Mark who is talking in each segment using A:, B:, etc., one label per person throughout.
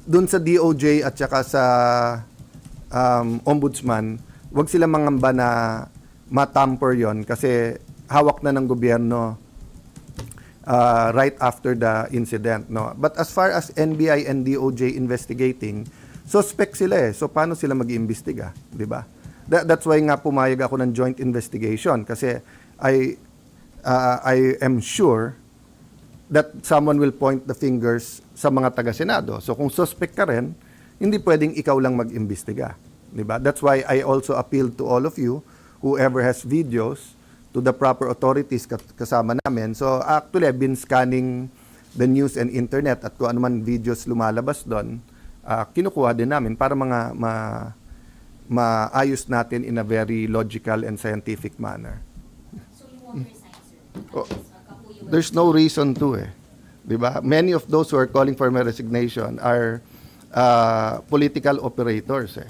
A: dun sa DOJ at saka sa ombudsman, wag sila mangamba na matamper yon kasi hawak na ng gobyerno right after the incident, no. But as far as NBI and DOJ investigating, suspect sila eh. So paano sila mag-iimbestiga, 'di ba? That's why nga pumayag ako ng joint investigation kasi I am sure that someone will point the fingers sa mga taga-Senado. So kung suspect ka rin, hindi pwedeng ikaw lang mag-imbestiga, 'di ba? That's why I also appeal to all of you, whoever has videos, to the proper authorities kasama namin. So actually, I've been scanning the news and internet at kung ano man videos lumalabas doon, kinukuha din namin para maayos natin in a very logical and scientific manner.
B: So you won't resign, sir?
A: Oh, there's no reason to eh. Diba? Many of those who are calling for my resignation are political operators eh.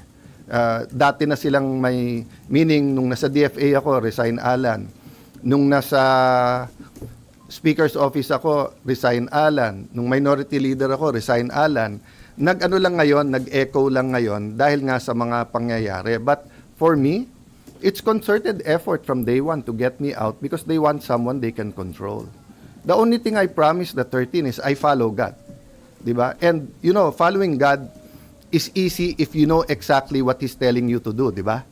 A: Dati na silang may, meaning nung nasa DFA ako, resign Alan. Nung nasa Speaker's Office ako, resign Alan. Nung minority leader ako, resign Alan. Nag-ano lang ngayon, nag-echo lang ngayon dahil nga sa mga pangyayari. But for me, it's concerted effort from day one to get me out because they want someone they can control. The only thing I promise the 13 is I follow God. Diba? And, you know, following God is easy if you know exactly what He's telling you to do, di ba?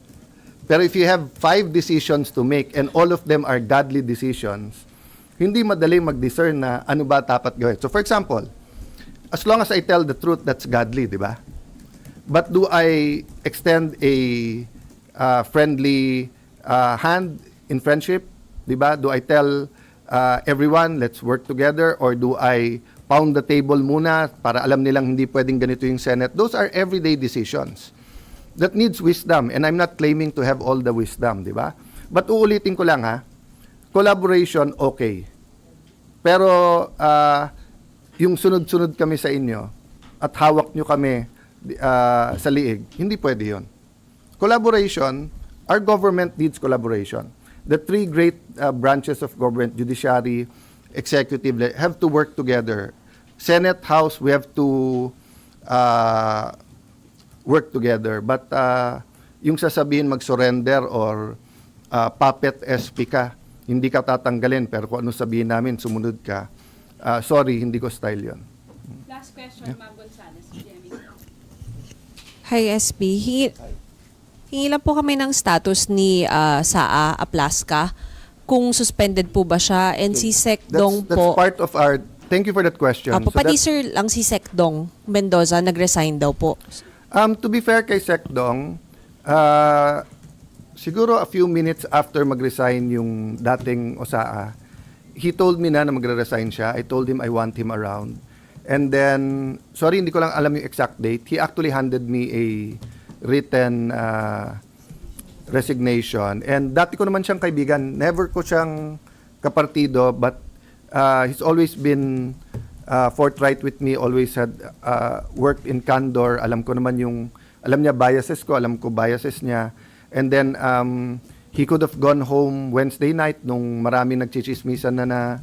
A: Pero if you have 5 decisions to make and all of them are godly decisions, hindi madali mag-discern na ano ba dapat gawin. So for example, as long as I tell the truth, that's godly, di ba? But do I extend a friendly hand in friendship, di ba? Do I tell everyone, let's work together, or do I pound the table muna para alam nilang hindi pwedeng ganito yung Senate? Those are everyday decisions that needs wisdom, and I'm not claiming to have all the wisdom, di ba? But uulitin ko lang ha, collaboration, okay. Pero yung sunod-sunod kami sa inyo at hawak nyo kami sa liig, hindi pwede yun. Collaboration, our government needs collaboration. The 3 great branches of government, judiciary, executive, have to work together. Senate, House, we have to work together. But yung sasabihin mag-surrender or puppet SP ka, hindi ka tatanggalin, pero kung ano sabihin namin, sumunod ka, sorry, hindi ko style yon.
C: Last question, Ma'am Gonzales.
D: Hi, SP. Hingi lang po kami ng status ni Saa Aplaska, kung suspended po ba siya, and si Sec Dong
A: That's
D: po.
A: part of our, thank you for that question.
D: Apo,
A: So
D: pati
A: that's-
D: sir lang si Sec Dong Mendoza, nag-resign daw po.
A: To be fair kay Sec Dong, siguro a few minutes after mag-resign yung dating OSAA, he told me na magre-resign siya. I told him I want him around. And then, sorry, hindi ko lang alam yung exact date. He actually handed me a written resignation. And dati ko naman siyang kaibigan. Never ko siyang kapartido, but he's always been forthright with me, always had worked in candor. Alam ko naman alam niya biases ko, alam ko biases niya. And then, he could have gone home Wednesday night nung maraming nagchichismisan na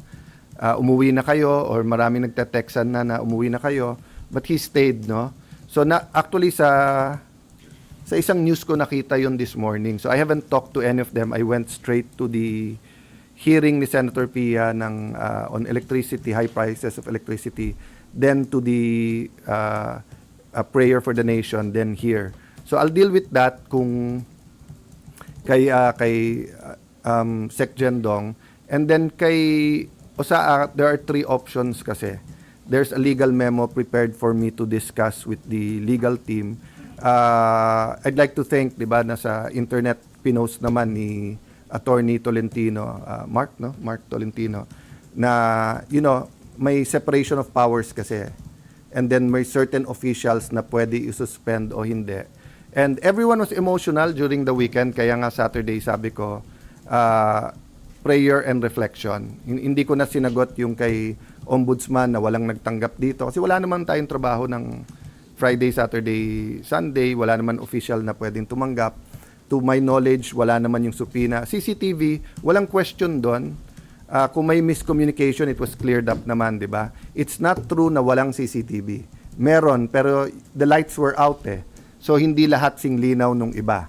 A: umuwi na kayo, or maraming nagte-textan na umuwi na kayo. But he stayed, no? So, actually sa isang news ko nakita yun this morning. So I haven't talked to any of them. I went straight to the hearing ni Senator Pia on electricity, high prices of electricity, then to the prayer for the nation, then here. So I'll deal with that kung kay Sec Jen Dong. And then kay OSAA, there are 3 options kasi. There's a legal memo prepared for me to discuss with the legal team. I'd like to thank, di ba, nasa internet pinost naman ni Attorney Tolentino, Mark Tolentino, na, you know, may separation of powers kasi. And then may certain officials na pwede i-suspend o hindi. And everyone was emotional during the weekend, kaya nga Saturday sabi ko, prayer and reflection. Hindi ko na sinagot yung kay Ombudsman na walang nagtanggap dito kasi wala naman tayong trabaho ng Friday, Saturday, Sunday, wala naman official na pwedeng tumanggap. To my knowledge, wala naman yung supina. CCTV, walang question doon. Kung may miscommunication, it was cleared up naman, di ba? It's not true na walang CCTV. Meron, pero the lights were out eh. So hindi lahat singlinaw nung iba.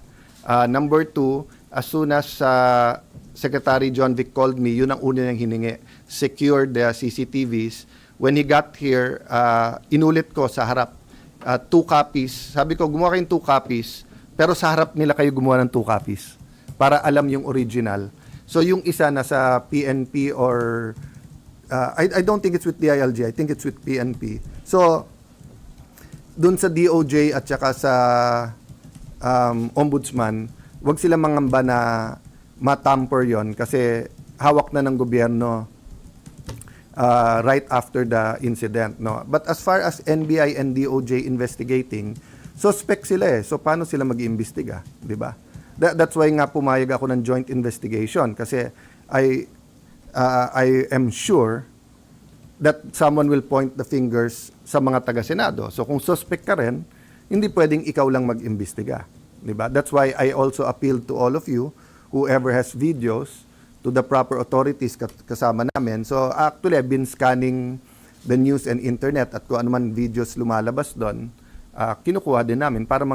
A: Number two, as soon as Secretary John Vic called me, yun ang una niyang hiningi. Secure the CCTVs. When he got here, inulit ko sa harap. 2 copies. Sabi ko, gumawa kayong 2 copies, pero sa harap nila kayo gumawa ng 2 copies para alam yung original. So yung isa nasa PNP or I don't think it's with DILG. I think it's with PNP. So dun sa DOJ at saka sa Ombudsman, wag sila mangamba na matamper yon kasi hawak na ng gobyerno right after the incident, no. But as far as NBI and DOJ investigating, suspect sila eh. So paano sila mag-iimbestiga, 'di ba? That's why nga pumayag ako ng joint investigation kasi I am sure that someone will point the fingers sa mga taga-Senado. So kung suspect ka rin, hindi pwedeng ikaw lang mag-imbestiga, 'di ba? That's why I also appeal to all of you, whoever has videos, to the proper authorities kasama namin. So actually, I've been scanning the news and internet at kung ano man videos lumalabas doon, kinukuha din namin para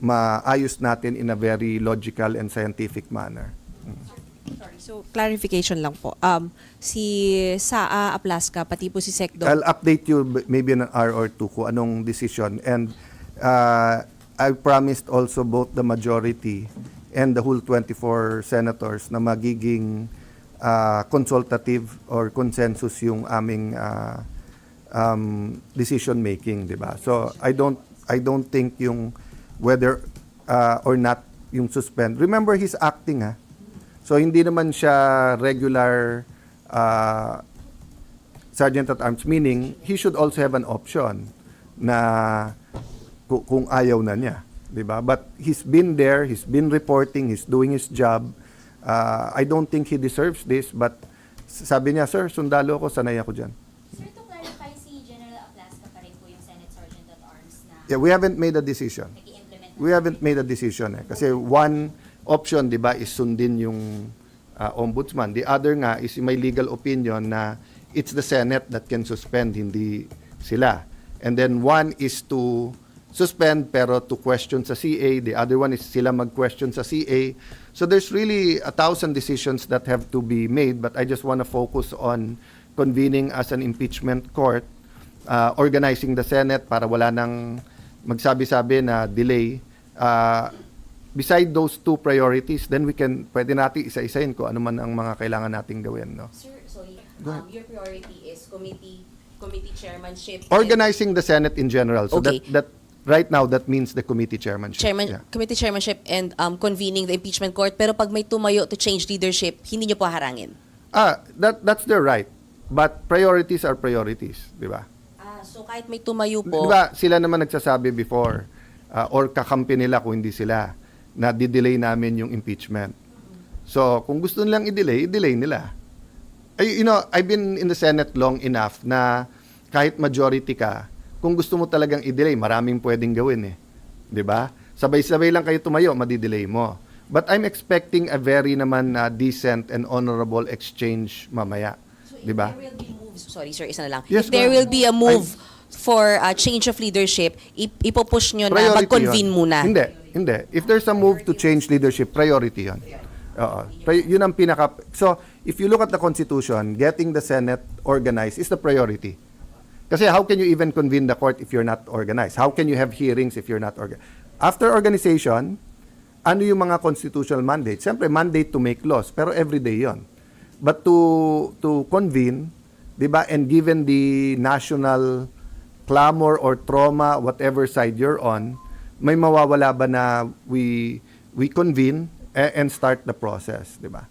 A: maayos natin in a very logical and scientific manner.
D: Sorry, so clarification lang po. Si Saa Aplaska, pati po si Secdo.
A: I'll update you maybe in an hour or two kung anong decision. And I promised also both the majority and the whole 24 senators na magiging consultative or consensus yung aming decision making, 'di ba? So I don't think yung whether or not yung suspend. Remember, he's acting ha. So hindi naman siya regular sergeant at arms, meaning he should also have an option na kung ayaw na niya. Diba? But he's been there, he's been reporting, he's doing his job. I don't think he deserves this, but sabi niya, sir, sundalo ako, sanay ako dyan.
B: Sir, to clarify, si General Aplaska pa rin po yung Senate Sergeant at Arms na
A: Yeah, we haven't made a decision.
B: nag-i-implement.
A: We haven't made a decision eh. Kasi one option, di ba, is sundin yung ombudsman. The other nga is may legal opinion na it's the Senate that can suspend, hindi sila. And then one is to suspend pero to question sa CA. The other one is sila mag-question sa CA. So there's really 1,000 decisions that have to be made, but I just want to focus on convening as an impeachment court, organizing the Senate para wala nang magsabi-sabi na delay. Beside those 2 priorities, then pwede natin isa-isahin ko ano man ang mga kailangan nating gawin, no?
E: Sir, sorry.
A: Go ahead.
E: Your priority is committee chairmanship.
A: Organizing the Senate in general. So
E: Okay.
A: that right now that means the committee chairmanship. Yeah.
E: Committee chairmanship and convening the impeachment court. Pero pag may tumayo to change leadership, hindi niyo po harangin.
A: That's their right. But priorities are priorities, di ba?
E: So kahit may tumayo
A: Di
E: po,
A: ba sila naman nagsasabi before or kakampi nila kung hindi sila na di-delay namin yung impeachment. So kung gusto nilang i-delay nila. You know, I've been in the Senate long enough na kahit majority ka, kung gusto mo talagang i-delay, maraming pwedeng gawin eh. 'Di ba? Sabay-sabay lang kayo tumayo, madi-delay mo. But I'm expecting a very naman decent and honorable exchange mamaya.
E: so if
A: 'Di ba?
E: there will be moves, sorry sir, isa na lang.
A: Yes,
E: if there
A: ma'am.
E: will be a move for a change of leadership, ipopush nyo na mag-convene
A: yun.
E: muna.
A: Hindi. If there's a move to change leadership, priority yun. Oo. Yun ang pinaka... So, if you look at the Constitution, getting the Senate organized is the priority. Kasi how can you even convene the court if you're not organized? How can you have hearings if you're not organized? After organization, ano yung mga constitutional mandates? Siyempre, mandate to make laws, pero everyday yon. But to convene, di ba, and given the national clamor or trauma, whatever side you're on, may mawawala ba na we convene and start the process, di ba?